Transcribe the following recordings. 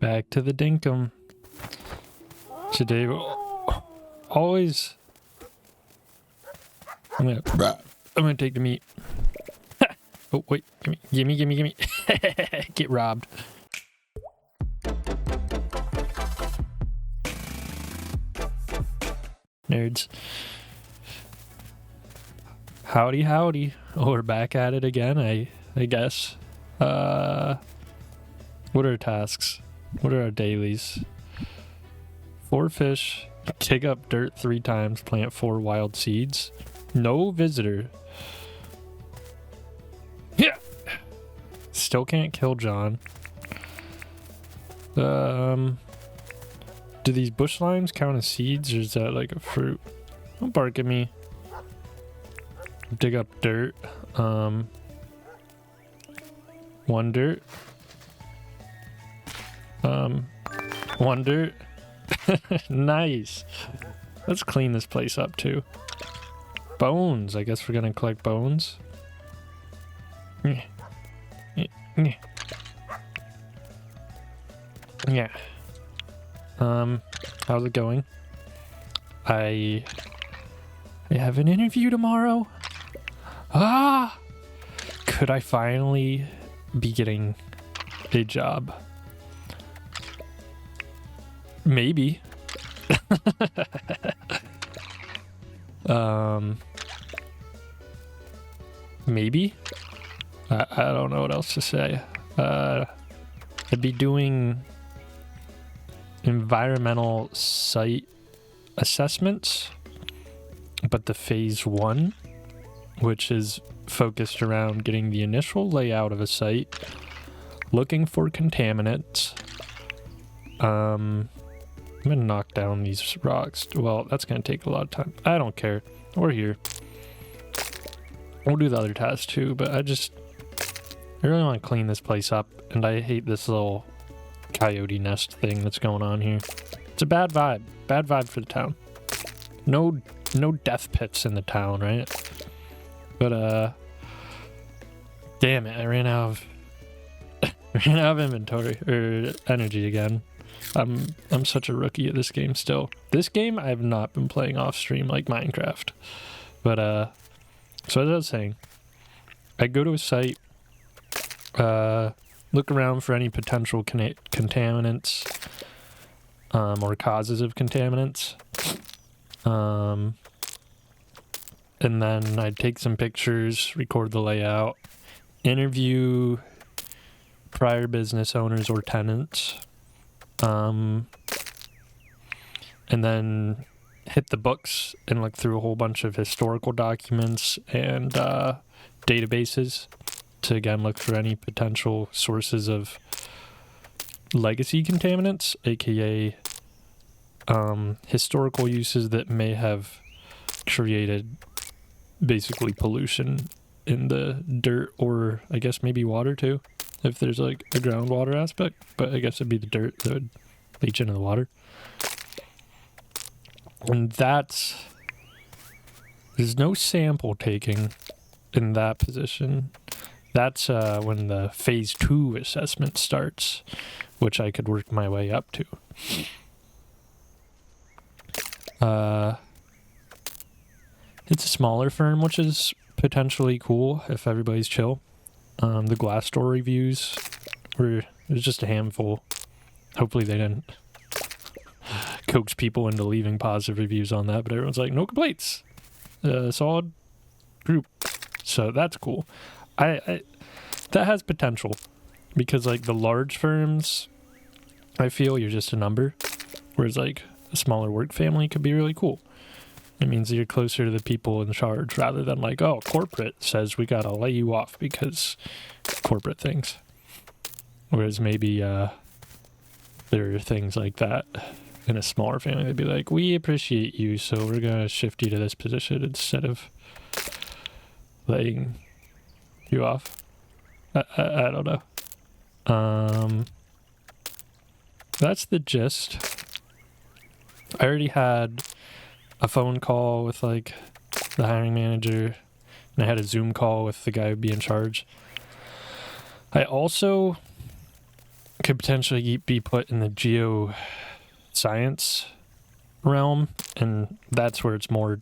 Back to the Dinkum. Today, always. I'm gonna take the meat. Oh wait, gimme. Get robbed. Nerds. Howdy. Oh, we're back at it again, I guess. What are our tasks? What are our dailies? 4 fish, dig up dirt 3 times, plant 4 wild seeds. No visitor. Yeah. Still can't kill John. Do these bush limes count as seeds, or is that like a fruit? Don't bark at me. Dig up dirt. 1 dirt. 1 dirt. Nice. Let's clean this place up too. Bones. I guess we're gonna collect bones. Yeah. How's it going? I have an interview tomorrow. Could I finally be getting a job? Maybe. Maybe. I don't know what else to say. I'd be doing environmental site assessments, but the phase 1, which is focused around getting the initial layout of a site, looking for contaminants. I'm gonna knock down these rocks. Well, that's gonna take a lot of time. I don't care. We're here. We'll do the other tasks too, but I really want to clean this place up, and I hate this little coyote nest thing that's going on here. It's a bad vibe. Bad vibe for the town. No death pits in the town, right? But damn it, I ran out of inventory or energy again. I'm such a rookie at this game still. This game I have not been playing off stream like Minecraft. But so as I was saying, I go to a site, look around for any potential contaminants or causes of contaminants. And then I'd take some pictures, record the layout, interview prior business owners or tenants, and then hit the books and look through a whole bunch of historical documents and databases to again look for any potential sources of legacy contaminants, aka historical uses that may have created basically pollution in the dirt, or I guess maybe water too, if there's like a groundwater aspect, but I guess it'd be the dirt that would leach into the water. And there's no sample taking in that position. That's when the phase 2 assessment starts, which I could work my way up to. It's a smaller firm, which is potentially cool if everybody's chill. The Glassdoor reviews it was just a handful. Hopefully they didn't coax people into leaving positive reviews on that, but everyone's like, no complaints. Solid group. So that's cool. I that has potential, because like the large firms, I feel you're just a number, whereas like a smaler work family could be really cool. It means you're closer to the people in charge rather than like, oh, corporate says we gotta lay you off because corporate things. Whereas maybe there are things like that in a smaller family. They'd be like, we appreciate you, so we're gonna shift you to this position instead of laying you off. I don't know. That's the gist. I already had a phone call with like the hiring manager, and I had a Zoom call with the guy who'd be in charge. I also could potentially be put in the geoscience realm, and that's where it's more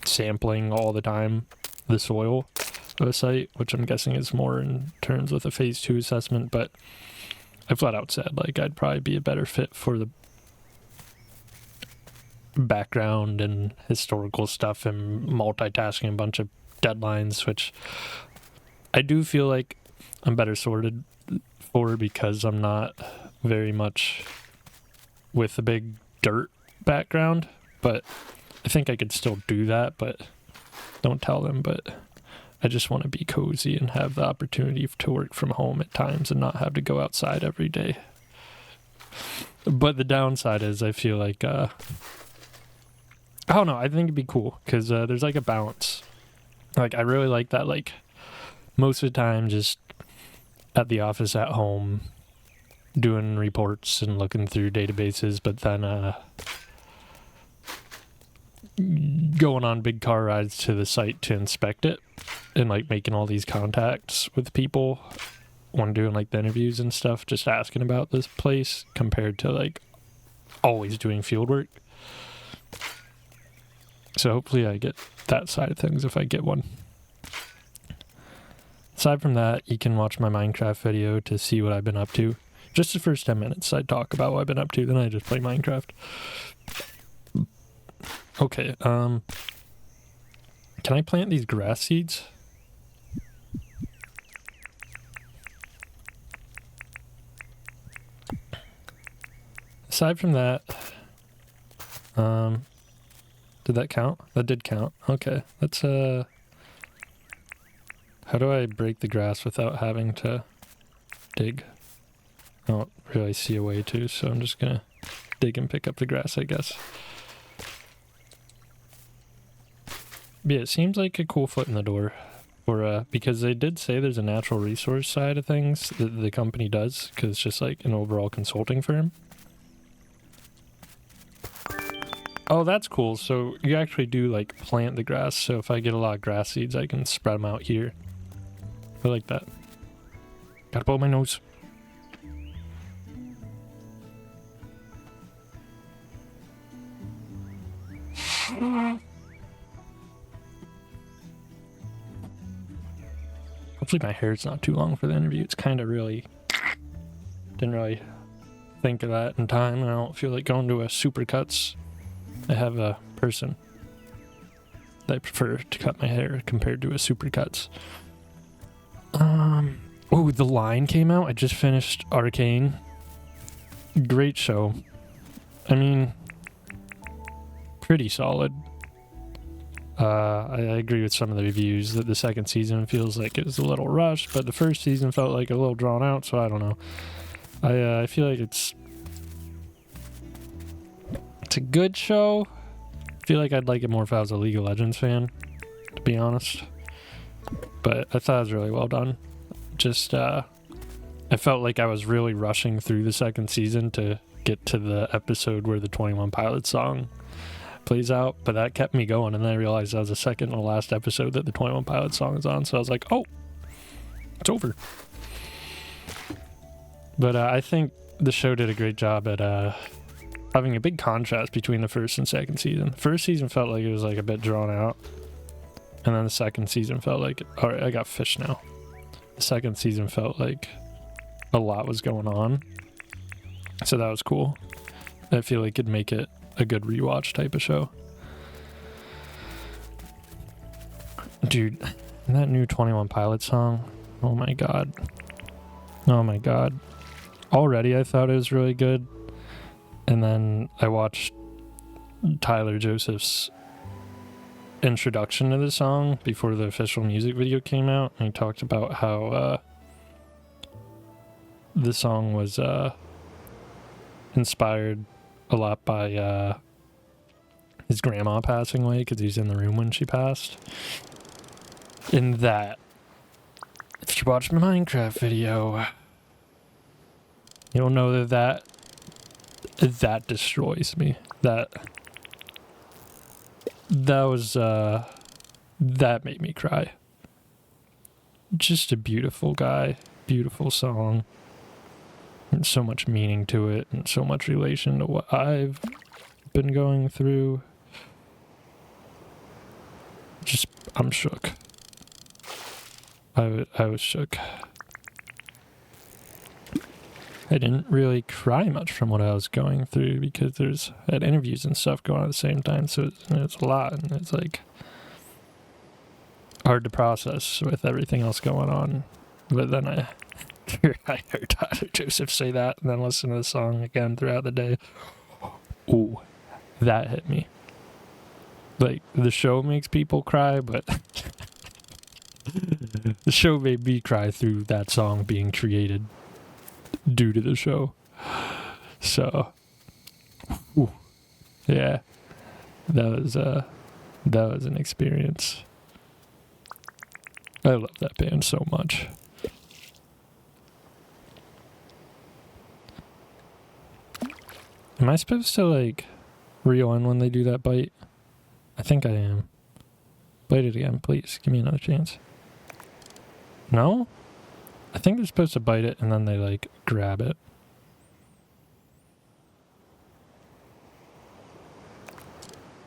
sampling all the time the soil of a site, which I'm guessing is more in terms with a phase 2 assessment. But I flat out said like I'd probably be a better fit for the background and historical stuff and multitasking a bunch of deadlines, which I do feel like I'm better sorted for because I'm not very much with a big dirt background. But I think I could still do that, but don't tell them. But I just want to be cozy and have the opportunity to work from home at times and not have to go outside every day. But the downside is I feel like I don't know, I think it'd be cool because there's like a balance. Like I really like that, like most of the time just at the office at home doing reports and looking through databases, but then going on big car rides to the site to inspect it and like making all these contacts with people when doing like the interviews and stuff, just asking about this place compared to like always doing field work. So hopefully I get that side of things if I get one. Aside from that, you can watch my Minecraft video to see what I've been up to. Just the first 10 minutes I talk about what I've been up to, then I just play Minecraft. Okay, can I plant these grass seeds? Aside from that, did that count? That did count. Okay, let's, how do I break the grass without having to dig? I don't really see a way to, so I'm just gonna dig and pick up the grass, I guess. Yeah, it seems like a cool foot in the door for because they did say there's a natural resource side of things that the company does, because it's just like an overall consulting firm. Oh, that's cool. So you actually do like plant the grass. So if I get a lot of grass seeds, I can spread them out here. I like that. Gotta blow my nose. Hopefully my hair's not too long for the interview. It's kind of really... Didn't really think of that in time. I don't feel like going to a Supercuts. I have a person that I prefer to cut my hair compared to a Supercuts. Oh, The Line came out. I just finished Arcane. Great show. I mean, pretty solid. I agree with some of the reviews that the second season feels like it was a little rushed, but the first season felt like a little drawn out, so I don't know. I feel like it's a good show. I feel like I'd like it more if I was a League of Legends fan, to be honest. But I thought it was really well done. Just, I felt like I was really rushing through the second season to get to the episode where the 21 Pilots song plays out, but that kept me going, and then I realized that was the second and last episode that the 21 Pilots song is on, so I was like, oh, it's over. But I think the show did a great job at having a big contrast between the first and second season. The first season felt like it was like a bit drawn out, and then the second season felt like, alright, I got fish now. The second season felt like a lot was going on, so that was cool. I feel like it'd make it a good rewatch type of show. Dude, that new 21 Pilots song, oh my god. Oh my god. Already I thought it was really good, and then I watched Tyler Joseph's introduction to the song before the official music video came out, and he talked about how the song was inspired a lot by his grandma passing away, because he was in the room when she passed. And that, if you watch my Minecraft video, you'll know that destroys me. That was that made me cry. Just a beautiful guy, beautiful song. And so much meaning to it and so much relation to what I've been going through. Just, I'm shook. I was shook. I didn't really cry much from what I was going through because I had interviews and stuff going on at the same time, so it's a lot, and it's like hard to process with everything else going on. But then I heard Tyler Joseph say that, and then listen to the song again throughout the day. Ooh, that hit me. Like, the show makes people cry, but the show made me cry through that song being created due to the show. So, ooh, yeah, that was an experience. I love that band so much. Am I supposed to, like, reel in when they do that bite? I think I am. Bite it again, please. Give me another chance. No? I think they're supposed to bite it and then they, like, grab it.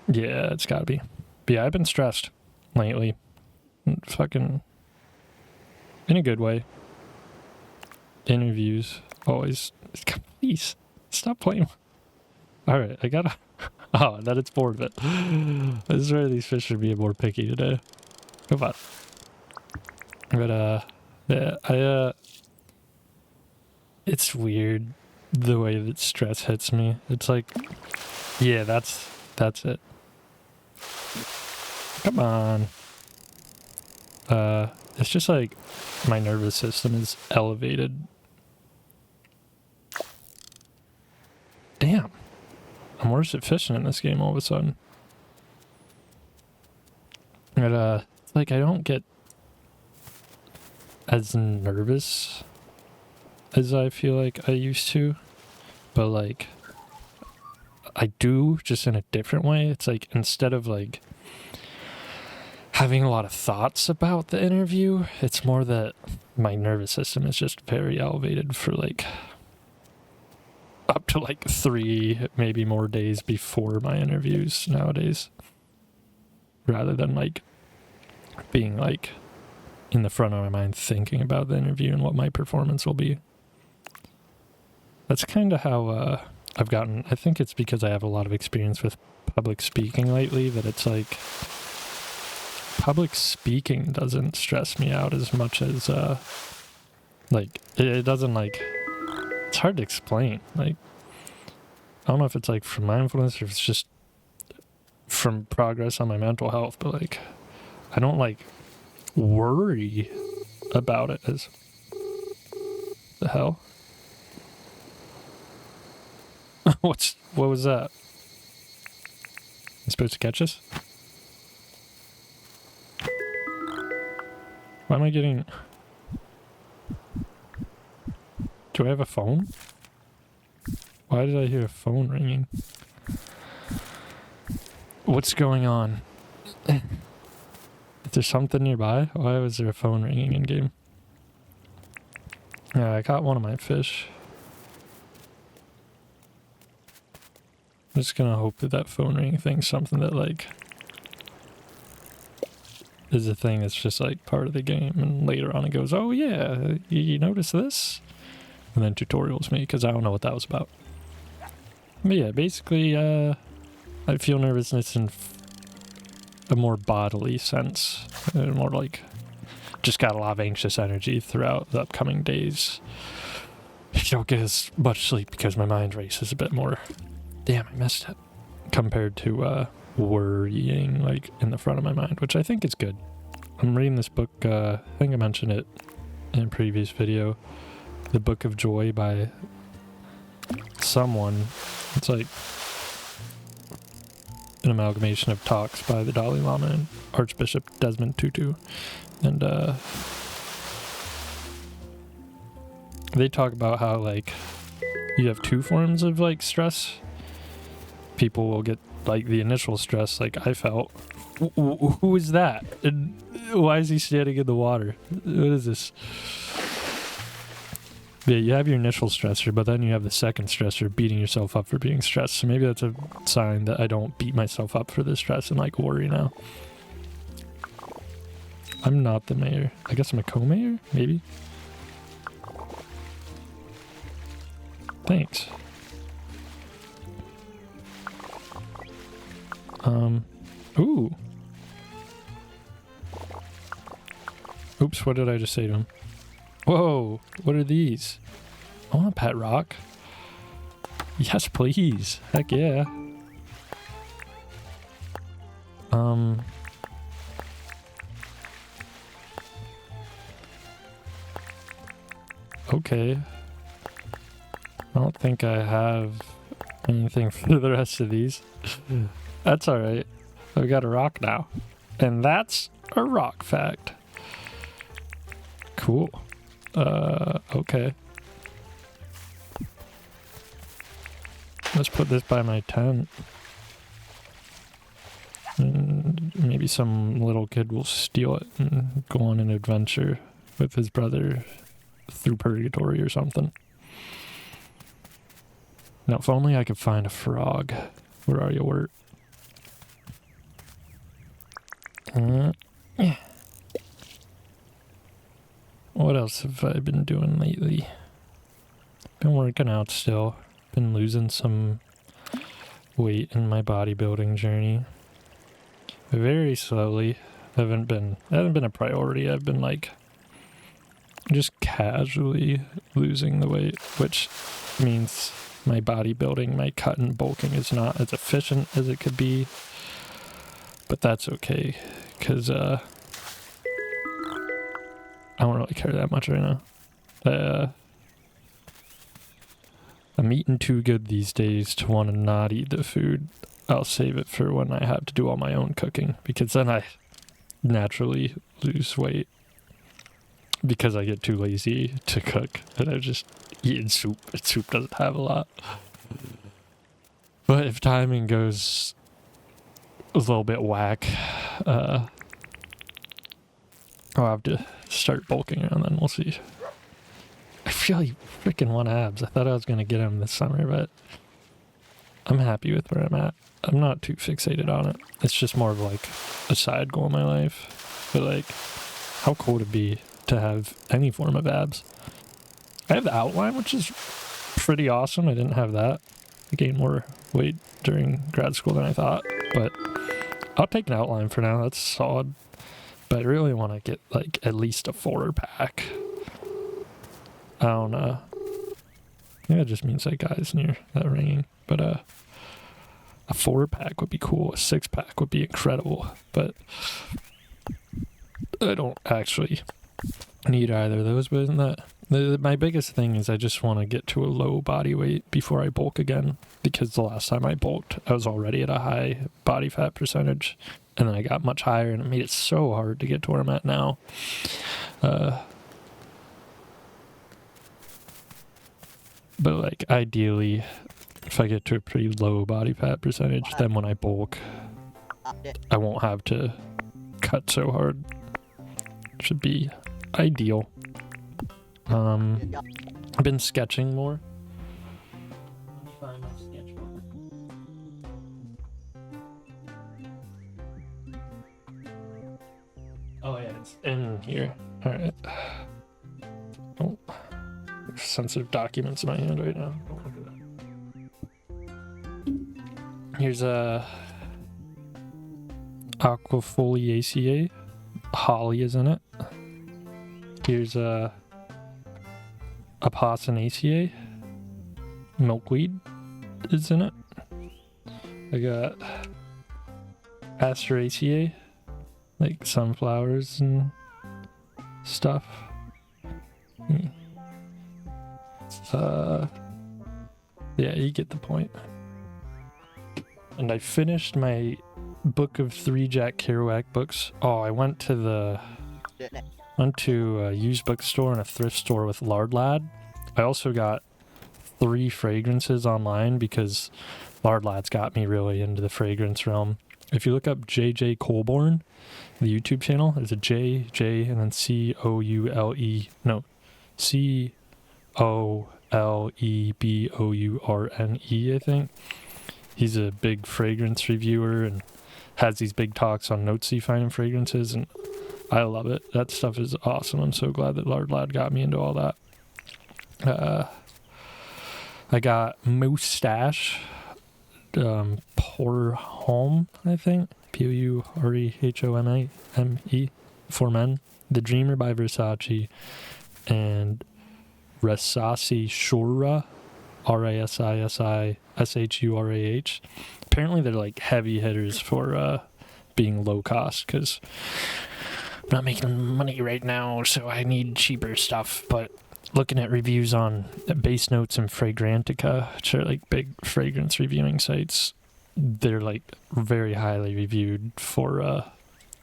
Yeah, it's gotta be. But yeah, I've been stressed lately. Fucking... in a good way. Interviews. Always... Please, stop playing. Alright, I gotta... Oh, and then it's bored of it. I swear these fish are being more picky today. Come on. But, yeah, it's weird the way that stress hits me. It's like, yeah, that's it. Come on. It's just like my nervous system is elevated. Damn. I'm worse at fishing in this game all of a sudden. But, it's like I don't get as nervous as I feel like I used to. But, like, I do, just in a different way. It's like, instead of, like, having a lot of thoughts about the interview, it's more that my nervous system is just very elevated for, like, up to like 3, maybe more days before my interviews nowadays, rather than like being like in the front of my mind thinking about the interview and what my performance will be. That's kind of how I've gotten. I think it's because I have a lot of experience with public speaking lately that it's like public speaking doesn't stress me out as much as like it doesn't, like, it's hard to explain. Like, I don't know if it's like from mindfulness or if it's just from progress on my mental health, but like, I don't like worry about it as the hell. What was that? You supposed to catch us? Why am I getting... Do I have a phone? Why did I hear a phone ringing? What's going on? Is there something nearby? Why was there a phone ringing in game? Yeah, I caught one of my fish. I'm just gonna hope that that phone ringing thing's something that, like, is a thing that's just, like, part of the game, and later on it goes, oh yeah, you notice this? And then tutorials me, because I don't know what that was about. But yeah, basically, I feel nervousness in a more bodily sense. More like, just got a lot of anxious energy throughout the upcoming days. I don't get as much sleep because my mind races a bit more. Damn, I missed it. Compared to worrying, like, in the front of my mind, which I think is good. I'm reading this book, I think I mentioned it in a previous video. The Book of Joy by someone. It's like an amalgamation of talks by the Dalai Lama and Archbishop Desmond Tutu. And they talk about how, like, you have 2 forms of, like, stress. People will get, like, the initial stress, like I felt. Who is that? And why is he standing in the water? What is this? Yeah, you have your initial stressor, but then you have the second stressor, beating yourself up for being stressed. So maybe that's a sign that I don't beat myself up for this stress and like worry now. I'm not the mayor. I guess I'm a co-mayor? Maybe? Thanks. Ooh. Oops, what did I just say to him? Whoa, what are these? I want a pet rock. Yes, please. Heck yeah. Okay. I don't think I have anything for the rest of these. That's alright. I've got a rock now. And that's a rock fact. Cool. Okay. Let's put this by my tent. And maybe some little kid will steal it and go on an adventure with his brother through purgatory or something. Now, if only I could find a frog. Where are you, Wirt? Yeah. What else have I been doing lately? Been working out still. Been losing some weight in my bodybuilding journey. Very slowly. Hasn't been a priority. I've been like just casually losing the weight, which means my bodybuilding, my cut and bulking is not as efficient as it could be. But that's okay, because I don't really care that much right now. I'm eating too good these days to want to not eat the food. I'll save it for when I have to do all my own cooking, because then I naturally lose weight because I get too lazy to cook and I'm just eating soup, and soup doesn't have a lot. But if timing goes a little bit whack, I'll have to start bulking and then we'll see. I really freaking want abs. I thought I was going to get them this summer, but I'm happy with where I'm at. I'm not too fixated on it. It's just more of like a side goal in my life. But like, how cool would it be to have any form of abs? I have the outline, which is pretty awesome. I didn't have that. I gained more weight during grad school than I thought, but I'll take an outline for now. That's solid. But I really want to get like at least a 4-pack. I don't know. Maybe it just means that guy's near that ringing. But a 4-pack would be cool. A 6-pack would be incredible. But I don't actually need either of those. But isn't that my biggest thing is I just want to get to a low body weight before I bulk again. Because the last time I bulked, I was already at a high body fat percentage. And then I got much higher, and it made it so hard to get to where I'm at now. But like ideally, if I get to a pretty low body fat percentage, then when I bulk, I won't have to cut so hard. Should be ideal. I've been sketching more. Oh yeah, it's in here. All right. Oh. Sensitive documents in my hand right now. Don't look at that. Here's a aquafoliaceae. Holly is in it. Here's a apocinaceae. Milkweed is in it. I got asteraceae, like sunflowers and stuff. Yeah, you get the point. And I finished my book of 3 Jack Kerouac books. Oh, I went to a used bookstore and a thrift store with Lard Lad. I also got 3 fragrances online because Lard Lad's got me really into the fragrance realm. If you look up JJ Colborn, the YouTube channel, there's a J, and then COULE, no, Oleebourne, I think. He's a big fragrance reviewer and has these big talks on notes you find in fragrances, and I love it. That stuff is awesome. I'm so glad that Lard Lad got me into all that. I got Moustache, Pour Homme, I think. Pourehome, for men. The Dreamer by Versace, and Rasasi Shura, Rasisishurah. Apparently they're like heavy hitters for being low cost, because I'm not making money right now, so I need cheaper stuff. But looking at reviews on Base Notes and Fragrantica, which are like big fragrance reviewing sites, they're like very highly reviewed for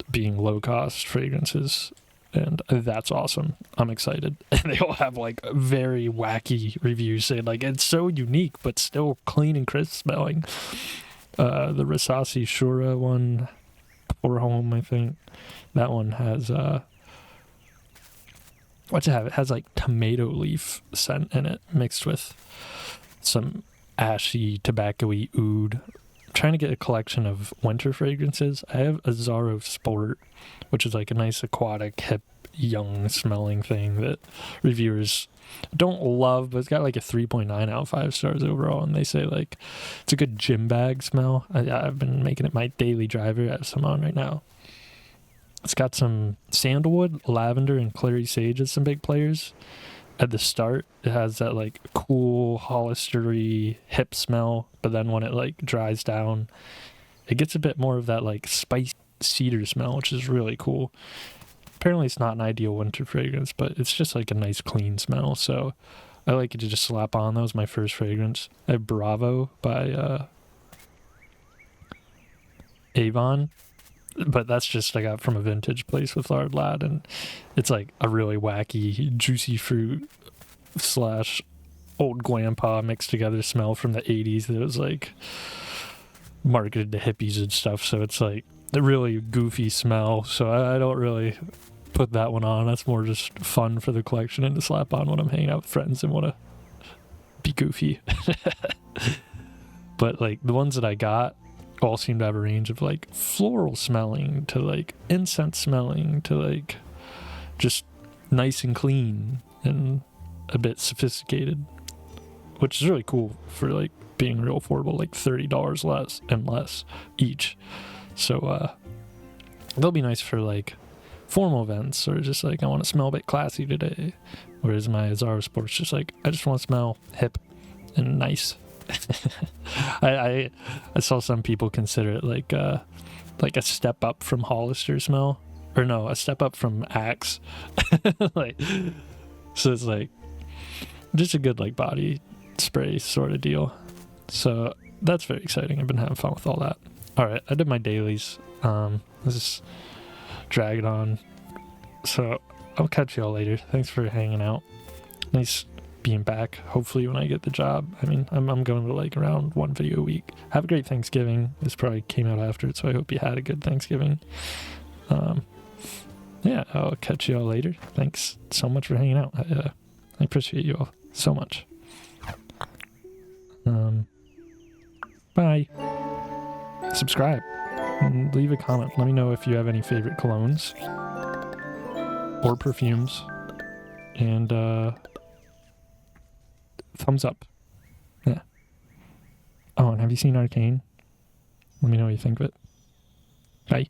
being low cost fragrances. And that's awesome. I'm excited. And they all have like very wacky reviews saying like it's so unique but still clean and crisp smelling. The Rasasi Shura one, Pour Homme, I think. That one has what's it have? It has like tomato leaf scent in it mixed with some ashy, tobacco-y oud. I'm trying to get a collection of winter fragrances. I have a Zaro Sport, which is like a nice aquatic, hip, young smelling thing that reviewers don't love, but it's got like a 3.9 out of 5 stars overall, and they say like it's a good gym bag smell. I've been making it my daily driver. I have some on right now. It's got some sandalwood, lavender, and clary sage as some big players. At the start, it has that like cool Hollistery hip smell, but then when it like dries down, it gets a bit more of that like spicy cedar smell, which is really cool. Apparently it's not an ideal winter fragrance, but it's just like a nice clean smell, so I like it to just slap on. That was my first fragrance. I have Bravo by Avon, but that's just I got from a vintage place with Lard Lad, and it's like a really wacky juicy fruit / old grandpa mixed together smell from the 80s that was like marketed to hippies and stuff. So it's like a really goofy smell, so I don't really put that one on. That's more just fun for the collection and to slap on when I'm hanging out with friends and want to be goofy. But like the ones that I got all seem to have a range of like floral smelling to like incense smelling to like just nice and clean and a bit sophisticated, which is really cool for like being real affordable, like $30 less and less each. So they'll be nice for like formal events, or just like I want to smell a bit classy today, whereas my Zara Sport's just like I just want to smell hip and nice. I saw some people consider it like a step up from Hollister smell, or no, a step up from Axe. Like, so it's like just a good like body spray sort of deal. So that's very exciting. I've been having fun with all that. All right, I did my dailies. Let's just drag it on. So I'll catch y'all later. Thanks for hanging out. Nice being back. Hopefully when I get the job. I mean, I'm going to like around 1 video a week. Have a great Thanksgiving. This probably came out after it, so I hope you had a good Thanksgiving. Yeah, I'll catch y'all later. Thanks so much for hanging out. I appreciate you all so much. Bye. Subscribe and leave a comment. Let me know if you have any favorite colognes or perfumes, and thumbs up. Yeah. Oh, and have you seen Arcane? Let me know what you think of it. Bye.